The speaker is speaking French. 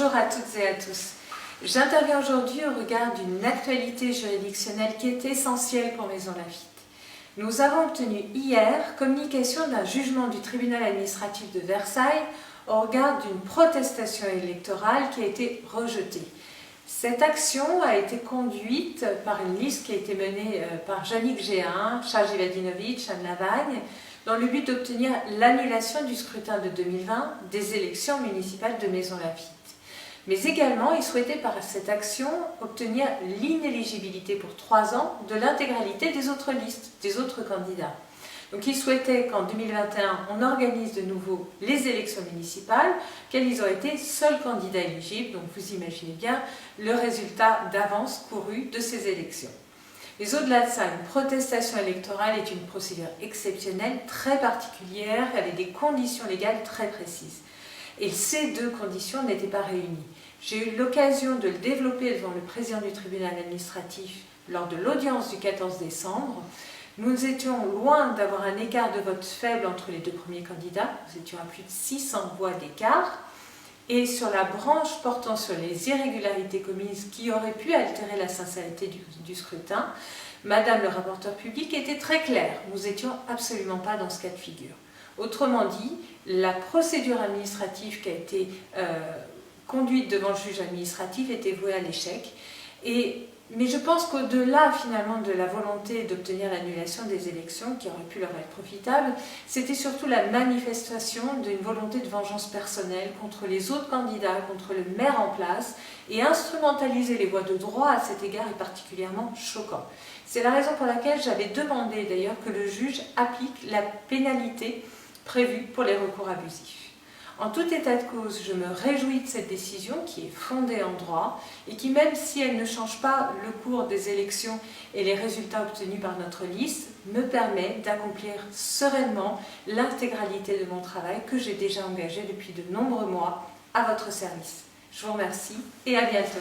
Bonjour à toutes et à tous. J'interviens aujourd'hui au regard d'une actualité juridictionnelle qui est essentielle pour Maisons Lafitte. Nous avons obtenu hier communication d'un jugement du tribunal administratif de Versailles au regard d'une protestation électorale qui a été rejetée. Cette action a été conduite par une liste qui a été menée par Yannick Géhin, Charles Givadinovic, Anne Lavagne, dans le but d'obtenir l'annulation du scrutin de 2020 des élections municipales de Maisons Lafitte. Mais également, il souhaitait par cette action obtenir l'inéligibilité pour 3 ans de l'intégralité des autres listes, des autres candidats. Donc il souhaitait qu'en 2021, on organise de nouveau les élections municipales, qu'ils auraient été seuls candidats éligibles, donc vous imaginez bien le résultat d'avance couru de ces élections. Mais au-delà de ça, une protestation électorale est une procédure exceptionnelle, très particulière, avec des conditions légales très précises. Et ces deux conditions n'étaient pas réunies. J'ai eu l'occasion de le développer devant le président du tribunal administratif lors de l'audience du 14 décembre. Nous étions loin d'avoir un écart de vote faible entre les deux premiers candidats. Nous étions à plus de 600 voix d'écart. Et sur la branche portant sur les irrégularités commises qui auraient pu altérer la sincérité du scrutin, Madame le rapporteur public était très claire. Nous n'étions absolument pas dans ce cas de figure. Autrement dit, la procédure administrative qui a été conduite devant le juge administratif était vouée à l'échec. Mais je pense qu'au-delà finalement de la volonté d'obtenir l'annulation des élections, qui aurait pu leur être profitable, c'était surtout la manifestation d'une volonté de vengeance personnelle contre les autres candidats, contre le maire en place, et instrumentaliser les voies de droit à cet égard est particulièrement choquant. C'est la raison pour laquelle j'avais demandé d'ailleurs que le juge applique la pénalité prévue pour les recours abusifs. En tout état de cause, je me réjouis de cette décision qui est fondée en droit et qui, même si elle ne change pas le cours des élections et les résultats obtenus par notre liste, me permet d'accomplir sereinement l'intégralité de mon travail que j'ai déjà engagé depuis de nombreux mois à votre service. Je vous remercie et à bientôt.